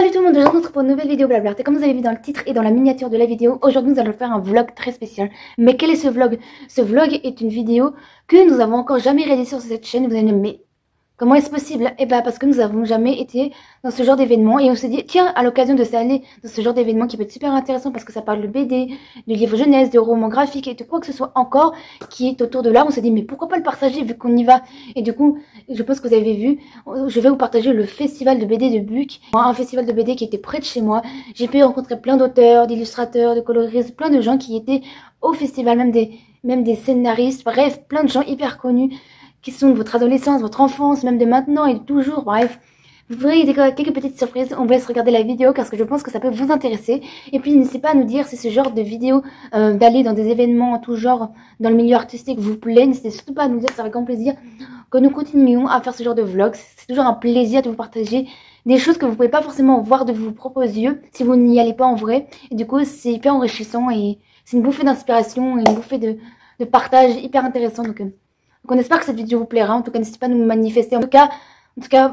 Salut tout le monde, je vous retrouve pour une nouvelle vidéo blabla. Comme vous avez vu dans le titre et dans la miniature de la vidéo, aujourd'hui nous allons faire un vlog très spécial. Mais quel est ce vlog? Ce vlog est une vidéo que nous avons encore jamais réalisée sur cette chaîne. Vous allez me dire, mais comment est-ce possible? Eh ben parce que nous n'avons jamais été dans ce genre d'événement et on s'est dit, tiens, à l'occasion de s'aller dans ce genre d'événement qui peut être super intéressant parce que ça parle de BD, de livres jeunesse, de romans graphiques et de quoi que ce soit encore qui est autour de là, on s'est dit, mais pourquoi pas le partager vu qu'on y va? Et du coup, je pense que vous avez vu, je vais vous partager le festival de BD de Buc, un festival de BD qui était près de chez moi. J'ai pu rencontrer plein d'auteurs, d'illustrateurs, de coloristes, plein de gens qui étaient au festival, même des scénaristes, bref, plein de gens hyper connus qui sont de votre adolescence, votre enfance, même de maintenant et de toujours, bref. Vous verrez quelques petites surprises, on va se regarder la vidéo parce que je pense que ça peut vous intéresser. Et puis n'hésitez pas à nous dire si ce genre de vidéo, d'aller dans des événements en tout genre, dans le milieu artistique vous plaît. N'hésitez surtout pas à nous dire, ça va grand plaisir que nous continuions à faire ce genre de vlogs. C'est toujours un plaisir de vous partager des choses que vous pouvez pas forcément voir de vos propres yeux si vous n'y allez pas en vrai. Et du coup c'est hyper enrichissant et c'est une bouffée d'inspiration et une bouffée de partage hyper intéressant. Donc on espère que cette vidéo vous plaira. En tout cas, n'hésitez pas à nous manifester. En tout cas,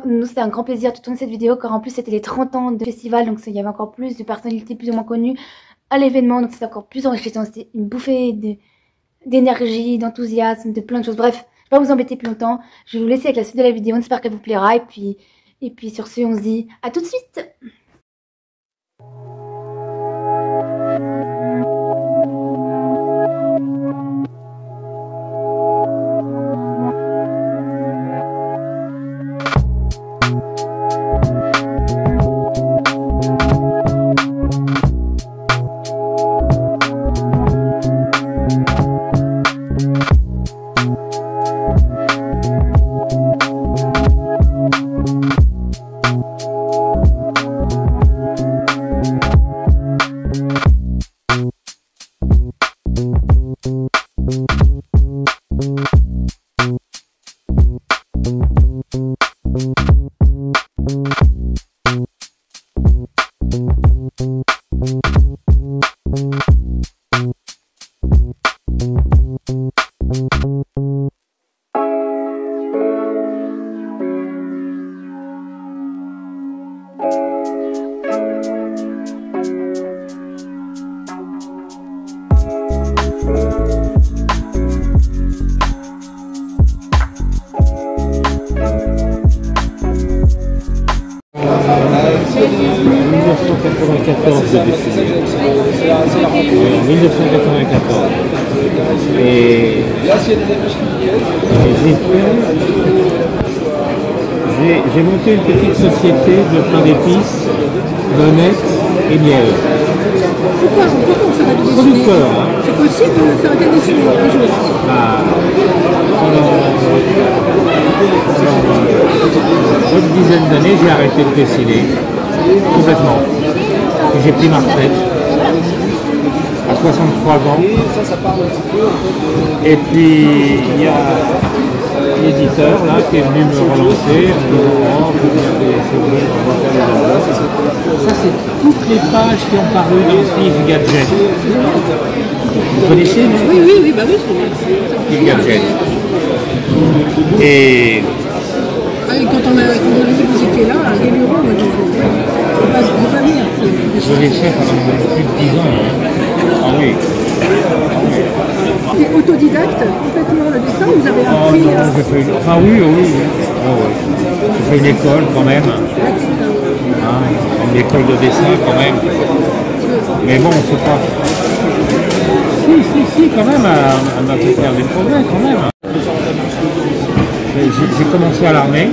nous, c'était un grand plaisir de tourner cette vidéo, car en plus, c'était les 30 ans de festival. Donc, il y avait encore plus de personnalités plus ou moins connues à l'événement. Donc, c'était encore plus enrichissant. C'était une bouffée d'énergie, d'enthousiasme, de plein de choses. Bref, je vais pas vous embêter plus longtemps. Je vais vous laisser avec la suite de la vidéo. On espère qu'elle vous plaira. Et puis, sur ce, on se dit à tout de suite. De dessiner. En 1994. Et j'ai monté une petite société de pain d'épices, bonnettes et miel. Pourquoi on s'arrête de dessiner? Producteur. C'est possible de s'arrêter de dessiner un jour? Pendant une dizaine d'années, j'ai arrêté de dessiner complètement. J'ai pris ma retraite à 63 ans. Et puis il y a l'éditeur là qui est venu me relancer. Ça c'est toutes les pages qui ont paru dans Steve Gadget. Vous connaissez? Oui, bah oui. Steve Gadget. Et quand on a vu que vous étiez là, à Guéluron, moi je ne vais pas venir. je l'ai fait pendant plus de 10 ans. Ah oui. T'es autodidacte complètement le dessin ou vous avez appris Enfin oui. J'ai fait une école quand même. Une école de dessin quand même. Mais bon, c'est pas... Si, quand même, elle m'a fait faire des progrès quand même. J'ai commencé à l'armée.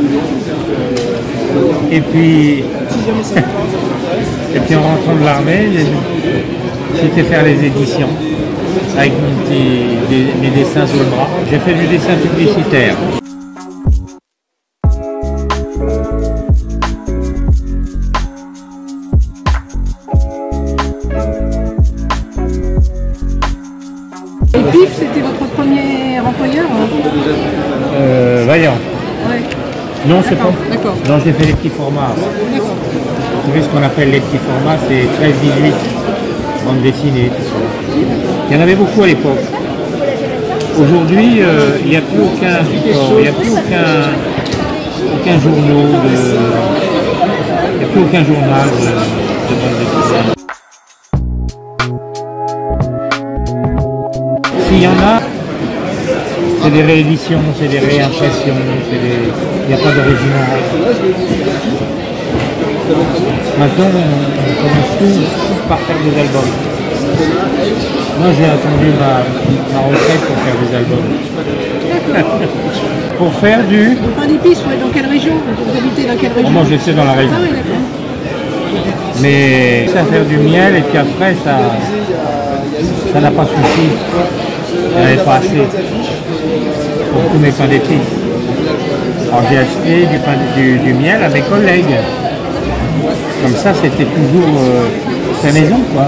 Et puis en rentrant de l'armée, j'étais faire les éditions avec mes dessins sur le bras. J'ai fait du dessin publicitaire. Et Pif, c'était votre premier employeur? Vaillant. Ouais. Non, c'est pas. D'accord. Non, j'ai fait les petits formats. D'accord. Vous savez ce qu'on appelle les petits formats, c'est 13-18, bande dessinée, tout ça. Il y en avait beaucoup à l'époque. Aujourd'hui, il n'y a plus aucun support, il n'y a plus aucun journaux n'y a plus aucun journal de bande dessinée. S'il y en a, c'est des rééditions, c'est des réimpressions, il n'y a pas d'original. Maintenant, on commence tous par faire des albums. Moi, j'ai attendu ma retraite pour faire des albums. Pour faire du... Pain d'épices, ouais, dans quelle région? Vous habitez dans quelle région? Moi, j'essaie dans la région. Ah oui, d'accord. Mais ça faire du miel et puis après, ça n'a pas suffi. Il n'y en avait pas assez pour tous mes pains d'épices. Alors j'ai acheté du miel à mes collègues. Comme ça, c'était toujours sa maison, quoi.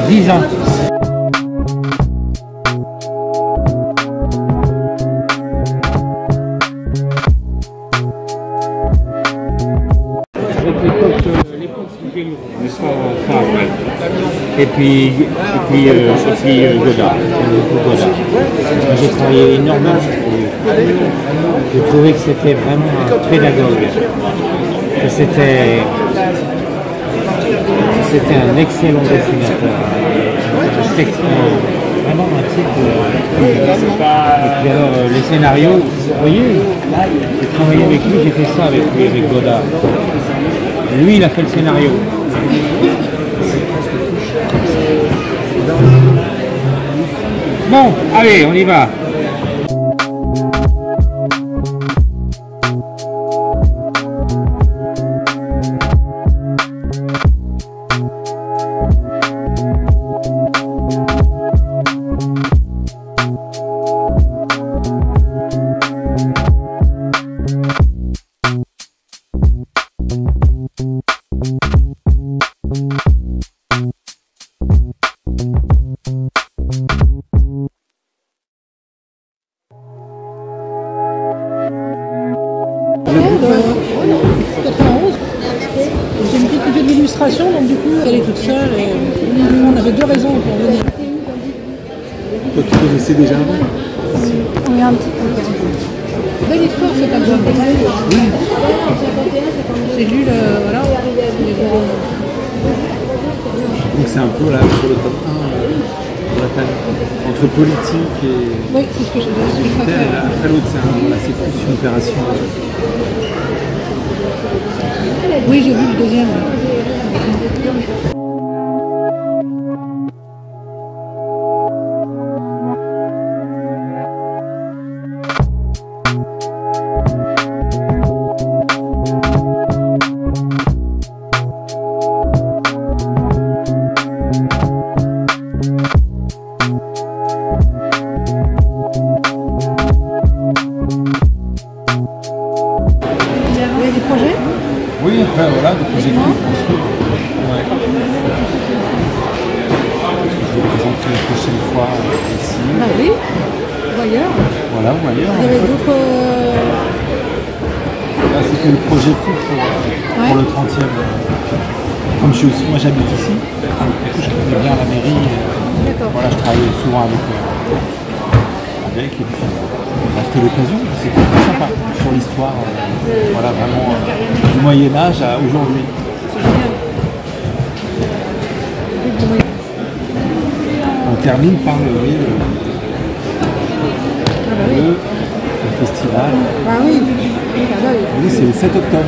10 ans. Et puis Godard. J'ai travaillé énormément. J'ai trouvé que c'était vraiment un pédagogue. Que c'était un excellent dessinateur. Vraiment un type. Et puis alors les scénarios, vous voyez, j'ai travaillé avec lui, j'ai fait ça avec lui, avec Godard. Lui, il a fait le scénario. Bon, allez, on y va. J'ai une petite étude d'illustration, donc du coup, elle est toute seule et on avait 2 raisons pour venir. Toi, tu connaissais déjà avant? Oui, un petit peu. Belle histoire cet album. Oui. J'ai lu le. Voilà. Donc c'est un peu là sur le top 1, on appelle, entre politique et Oui, c'est ce que je militaire, et là, après l'autre c'est plus une opération. Oui, j'ai vu le deuxième. Il y a des projets? Oui, après voilà, des projets qui construisent. Ouais. Je vous présenterai la prochaine fois ici. Bah oui, ou ailleurs. Voilà, ou ailleurs. Il y avait d'autres. Là, c'était le projet fou pour le 30e. Comme moi j'habite ici, du coup je connais bien la mairie. D'accord. Voilà, je travaille souvent avec et puis c'était l'occasion, c'était très sympa sur l'histoire, voilà vraiment du Moyen-Âge à aujourd'hui. On termine par le festival. Ah oui. Oui, c'est le 7 octobre.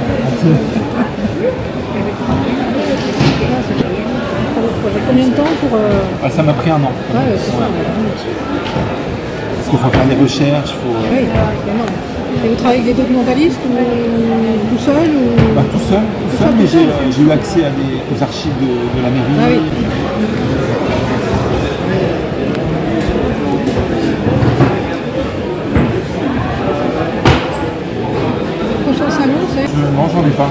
Combien de temps pour. Ah, ça m'a pris 1 an. Ouais, c'est ça. Parce qu'il faut faire des recherches, Oui, évidemment. Et vous travaillez avec des documentalistes ou tout seul ou... Bah, tout seul, mais j'ai eu accès aux archives de la mairie. Ah oui. Le prochain salon, c'est... Non, j'en ai pas.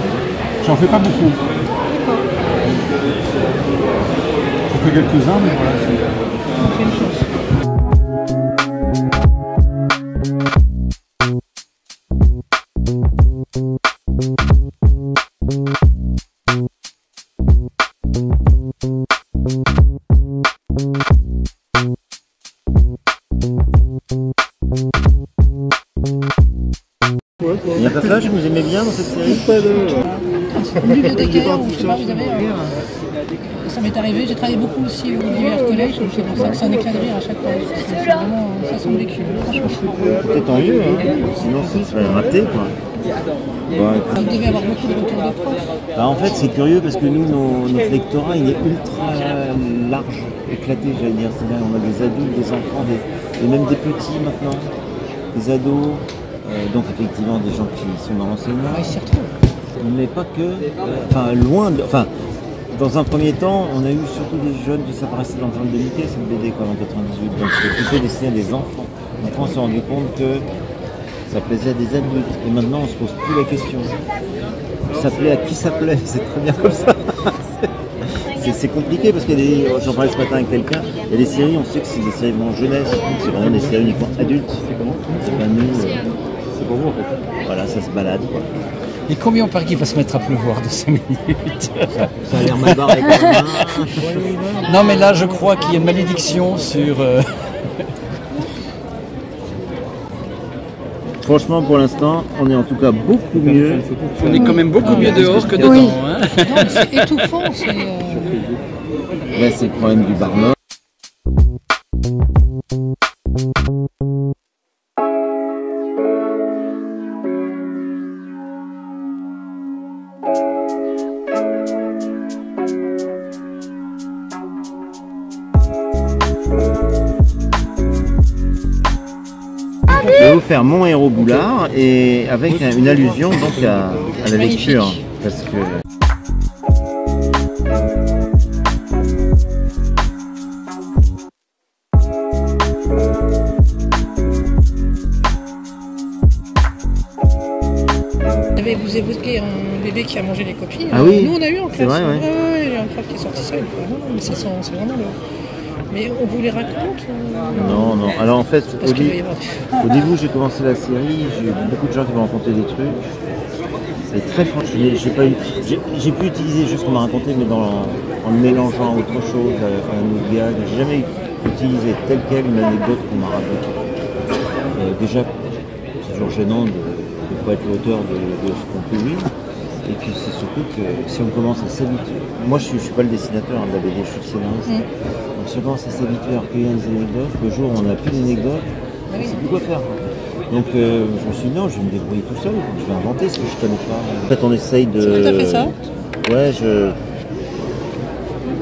J'en fais pas beaucoup. D'accord. J'en fais quelques-uns, mais voilà, c'est une chance. bien dans cette série? Pas de... Une bibliothécaire, ou je sais pas, vous avez... Ça m'est arrivé, j'ai travaillé beaucoup aussi au Divers Collège, donc c'est pour ça que c'est un éclat de rire à chaque fois. C'est vraiment, ça sent le vécu, franchement. Peut-être tant mieux, hein. Sinon ce serait raté, quoi. Bon, Vous devez avoir beaucoup de retours de profs. bah, en fait, c'est curieux parce que nous, notre lectorat, il est ultra large, éclaté, j'allais dire. C'est-à-dire, on a des adultes, des enfants, et même des petits maintenant, des ados. Donc, effectivement, des gens qui sont dans l'enseignement. Ouais, ils s'y retrouvent. Mais pas que. Enfin, loin de. Enfin, dans un premier temps, on a eu surtout des jeunes qui s'apparaissaient dans le genre de Mickey, c'est le BD, quoi, en 98. Donc, c'était plutôt destiné à des enfants. Après, on s'est rendu compte que ça plaisait à des adultes. Et maintenant, on se pose plus la question. Ça plaît à qui ça plaît, c'est très bien comme ça. C'est compliqué parce qu'il y a des. J'en parlais ce matin avec quelqu'un, il y a des séries, on sait que c'est des séries vraiment jeunesse, c'est vraiment des séries uniquement adultes. C'est comment? C'est pas nous. C'est pour vous en fait. Voilà, ça se balade, quoi. Et combien on paraît qu'il va se mettre à pleuvoir de 5 minutes? Ça a l'air mal barré quand même. Non mais là je crois qu'il y a une malédiction sur... Franchement, pour l'instant, on est en tout cas beaucoup mieux. On est quand même beaucoup mieux dehors que dedans. Oui. Hein. Non, mais c'est étouffant, c'est... Là, c'est le problème du barman. Je vais vous faire mon héros Boulard et avec une allusion donc à la lecture. Parce que Vous évoquez un bébé qui a mangé les copies. Ah oui. Nous on a eu en classe. Vrai, ouais. Il y a un prof qui est sorti ça une fois. Non, mais c'est vraiment le... Mais on vous les raconte ou... non. Alors en fait, Parce qu'il doit y avoir... au début j'ai commencé la série, j'ai eu beaucoup de gens qui m'ont raconté des trucs. Et très franchement, j'ai pu utiliser juste ce qu'on m'a raconté, mais en le mélangeant à autre chose, à un autre gag. J'ai jamais utilisé tel quel une anecdote qu'on m'a racontée. Déjà, c'est toujours gênant de ne pas être l'auteur de ce qu'on peut lire. Et puis c'est surtout que si on commence à s'habituer, moi je suis pas le dessinateur de la BD, je suis le scénariste. Donc si on commence à s'habituer à recueillir des anecdotes, le jour où on n'a plus d'anecdotes, on ne sait plus quoi faire. Donc je me suis dit non, je vais me débrouiller tout seul, je vais inventer ce que je connais pas. En fait on essaye de... C'est tout à fait ça. Ouais,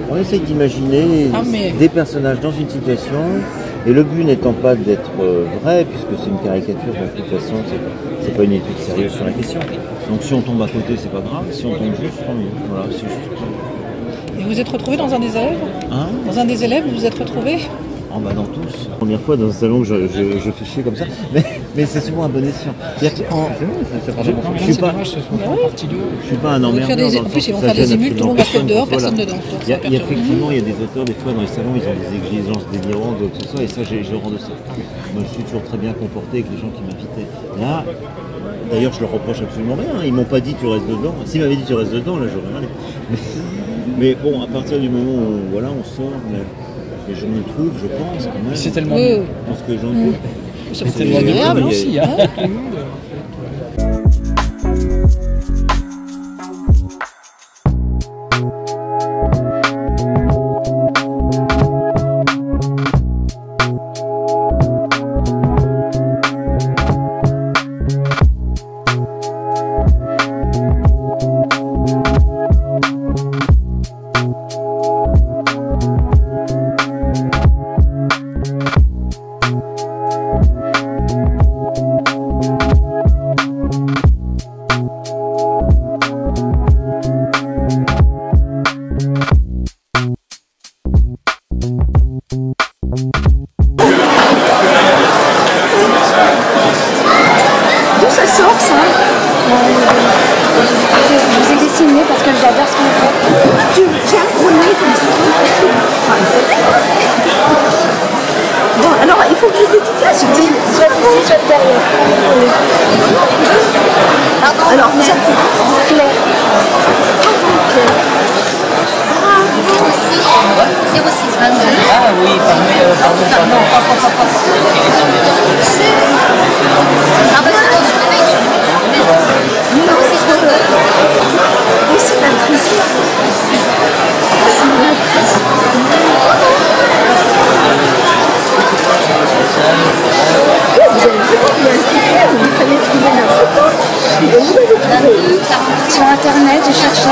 on essaye d'imaginer des personnages dans une situation, et le but n'étant pas d'être vrai, puisque c'est une caricature, donc de toute façon c'est pas une étude sérieuse sur la question. Donc si on tombe à côté, c'est pas grave, si on tombe juste, tant mieux. Voilà, c'est juste. Et vous êtes retrouvé dans un des élèves? Hein? Dans un des élèves, vous vous êtes retrouvé? Oh bah dans tous. La première fois dans un salon que je fais chier comme ça, mais c'est souvent un bon escient. C'est-à-dire que je suis pas un emmerdeur. En plus, ils vont faire des émules, tout le monde va faire dehors, personne dedans. Effectivement, il y a des auteurs, des fois dans les salons, ils ont des exigences délirantes, tout ça, et ça, j'ai horreur de ça. Moi, je suis toujours très bien comporté avec les gens qui m'invitaient. Là, d'ailleurs, je leur reproche absolument rien. Ils m'ont pas dit tu restes dedans. S'ils m'avaient dit tu restes dedans, là, j'aurais rien. Mais bon, à partir du moment où voilà, on sort, et je me trouve, je pense quand même. C'est tellement... Je pense que j'en trouve. C'est tellement agréable aussi. Hein. J'adore ce qu'on fait. Tu tiens pour lui comme ça. Bon, alors il faut que je dédicace. Oui, soit ici, soit derrière. Pardon. Alors vous êtes Claire. Ah, 06 22. Ah oui, pardon. C'est... Ah bah c'est dans une année. Sur internet, j'ai cherché.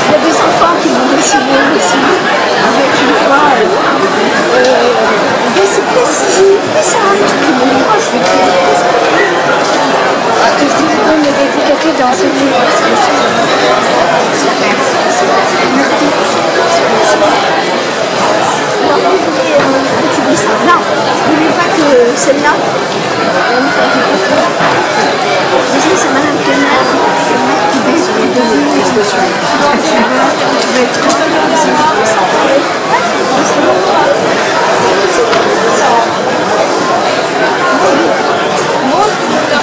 Il y a des enfants qui vont dessiner aussi, avec une fois fais ci, fais ça, je peux me dédicacer dans ce livre. Alors, vous voulez un petit dessin? Non, vous voulez pas que celle-là? C'est Madame Kenner qui baisse les deux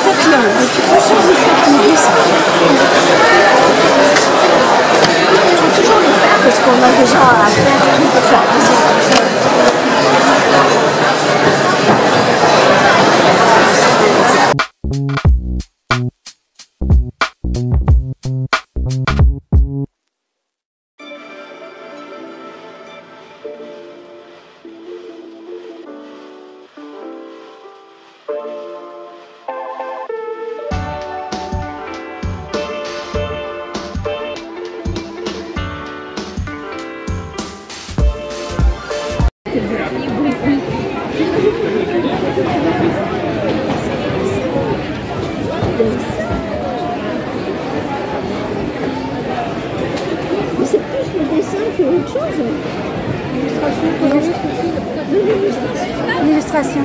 faites-le, de toute façon vous faites le dessin. Il faut toujours le faire parce qu'on a déjà à faire tout pour faire plaisir. Mais c'est plus le dessin qu'autre chose. L'illustration.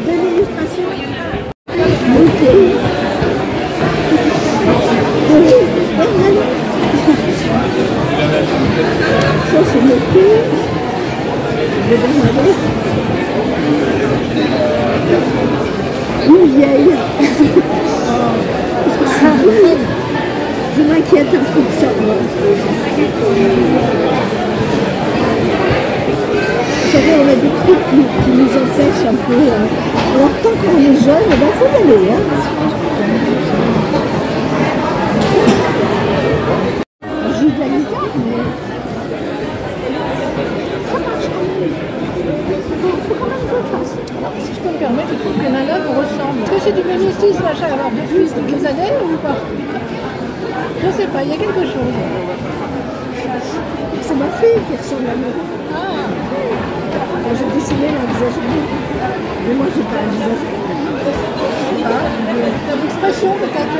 De l'illustration. Ça c'est le cul de Bernadette. Une vieille. Je m'inquiète un peu de ça. Vous savez, on a des trucs qui nous empêchent un peu. Alors tant qu'on est jeune, il faut y aller. Hein. Je joue de la guitare, mais ça marche quand même. Il faut quand même que je fasse. Alors, si je peux me permettre, je trouve que Nana vous ressemble. Est-ce que c'est du magnétisme, machin, alors depuis quelques années ou pas? Je sais pas, il y a quelque chose. C'est ma fille qui ressemble à moi. Ah. Quand je dessinais un visage bleu. Mais moi, j'ai pas un visage bleu. T'as l'expression peut-être.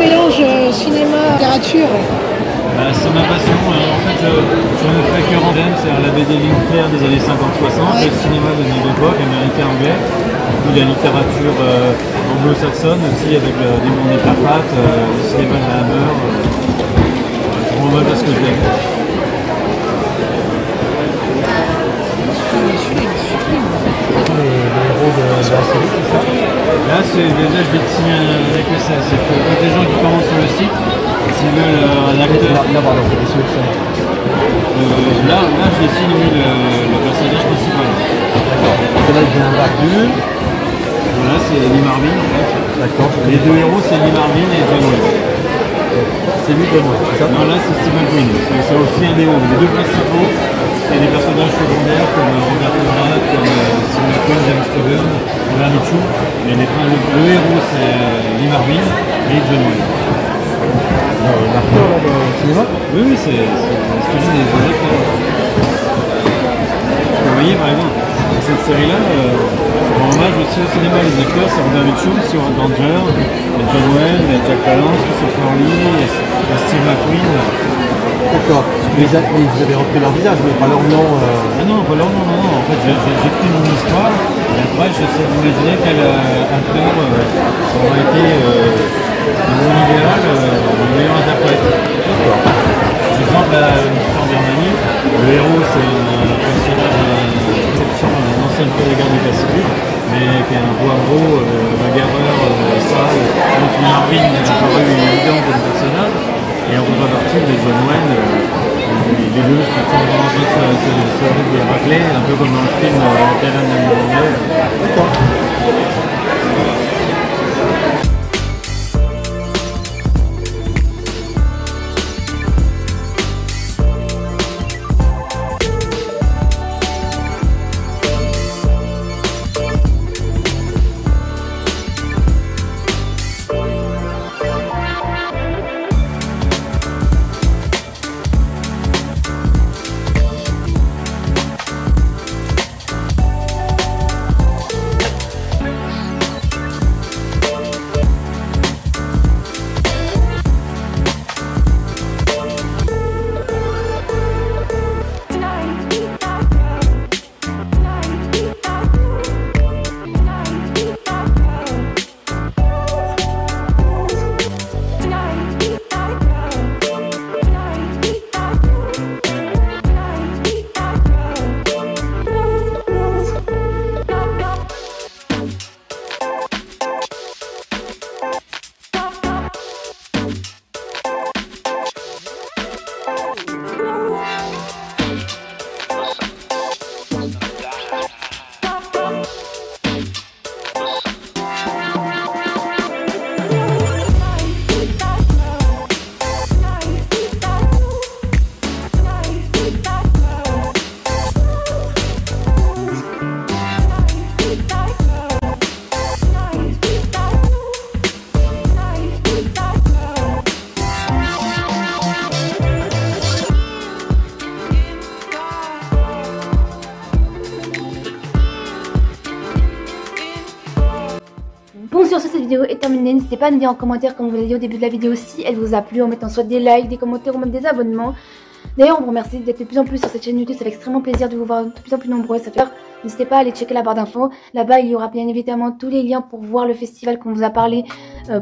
mélange cinéma, littérature. C'est ma passion. En fait, je ne fais que rendre, c'est-à-dire la BD linéaire des années 50-60, le cinéma de notre époque, américain-anglais, puis la littérature anglo-saxonne aussi, avec des mondes des Carpates, le cinéma de la Hammer. Je rends hommage à ce que je l'aime. Les héros de la série, c'est ça? Là, déjà, je vais te signer un écossais. C'est pour les gens qui commandent sur le site, s'ils veulent un acteur. Là, pardon, c'est celui que ça. Là, je dessine le personnage principal. D'accord. Donc là, il vient un barbu. Voilà, c'est Lee Marvin en fait. D'accord. Les deux héros, c'est Lee Marvin et John Wayne. C'est lui, John Wayne, c'est ça? Non, là, c'est Stephen Green. C'est aussi un des héros. Les deux principaux, il y a des personnages secondaires comme Robert Conrad, comme Simon Cohen, James Coburn, Robert Mitchum. Mais le héros, c'est Lee Marvin et John Wayne. L'acteur là de cinéma? Oui, c'est ce que je dis des acteurs. Vous voyez, par exemple, cette série-là, je rends hommage aussi au cinéma. Les acteurs, c'est Robert Mitchum, Stewart Danger, John Wayne, Jack Palance, Christopher Lee, Steve McQueen. D'accord. Mais vous avez repris leur visage, mais pas leur nom. Ah non, pas leur nom, non. En fait, j'écris mon histoire, et après, j'essaie d'imaginer quel acteur aurait été, dans mon idéal, le meilleur interprète. D'accord. Par exemple, l'histoire d'Hermanie, le héros, c'est un personnage d'exception d'un ancien de la guerre du Pacifique, mais qui est un poivreau, bagarreur, sale. Donc, Marvin est apparu évident comme personnage. Et en contrepartie, les John Wayne, les deux sont en train de se rappeler, un peu comme dans le film La Terre de la D'accord. Bon, sur ce, cette vidéo est terminée. N'hésitez pas à me dire en commentaire, comme vous l'avez dit au début de la vidéo, si elle vous a plu, en mettant soit des likes, des commentaires ou même des abonnements. D'ailleurs, on vous remercie d'être de plus en plus sur cette chaîne YouTube. Ça fait extrêmement plaisir de vous voir de plus en plus nombreux. Ça fait... N'hésitez pas à aller checker la barre d'infos. Là-bas, il y aura bien évidemment tous les liens pour voir le festival qu'on vous a parlé,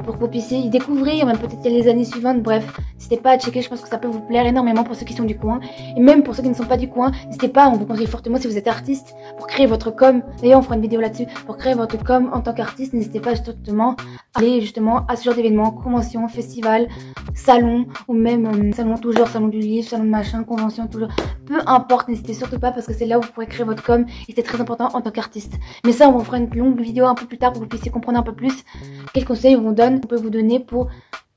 pour que vous puissiez y découvrir, même peut-être les années suivantes. Bref, n'hésitez pas à checker. Je pense que ça peut vous plaire énormément pour ceux qui sont du coin. Et même pour ceux qui ne sont pas du coin, n'hésitez pas, on vous conseille fortement si vous êtes artiste, pour créer votre com. D'ailleurs, on fera une vidéo là-dessus. Pour créer votre com en tant qu'artiste, n'hésitez pas justement à aller justement à ce genre d'événements, conventions, festivals, salons, ou même salon tout genre, salon du livre, salon de machin, convention, tout genre. Peu importe, n'hésitez surtout pas parce que c'est là où vous pourrez créer votre com et c'est très important en tant qu'artiste. Mais ça, on vous fera une longue vidéo un peu plus tard pour que vous puissiez comprendre un peu plus quels conseils on peut vous donner pour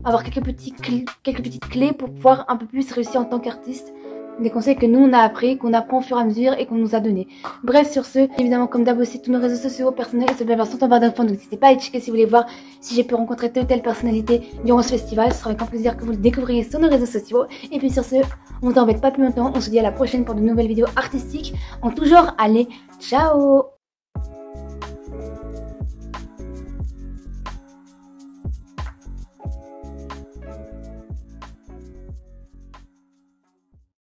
avoir quelques petites clés pour pouvoir un peu plus réussir en tant qu'artiste. Des conseils que nous on a appris, qu'on apprend au fur et à mesure et qu'on nous a donné. Bref, sur ce, évidemment comme d'hab aussi tous nos réseaux sociaux personnels et bien sont en barre d'infos, donc n'hésitez pas à aller checker si vous voulez voir si j'ai pu rencontrer telle ou telle personnalité durant ce festival. Ce sera avec grand plaisir que vous le découvriez sur nos réseaux sociaux. Et puis sur ce, on ne vous embête pas plus longtemps, on se dit à la prochaine pour de nouvelles vidéos artistiques. En tout genre, allez, ciao!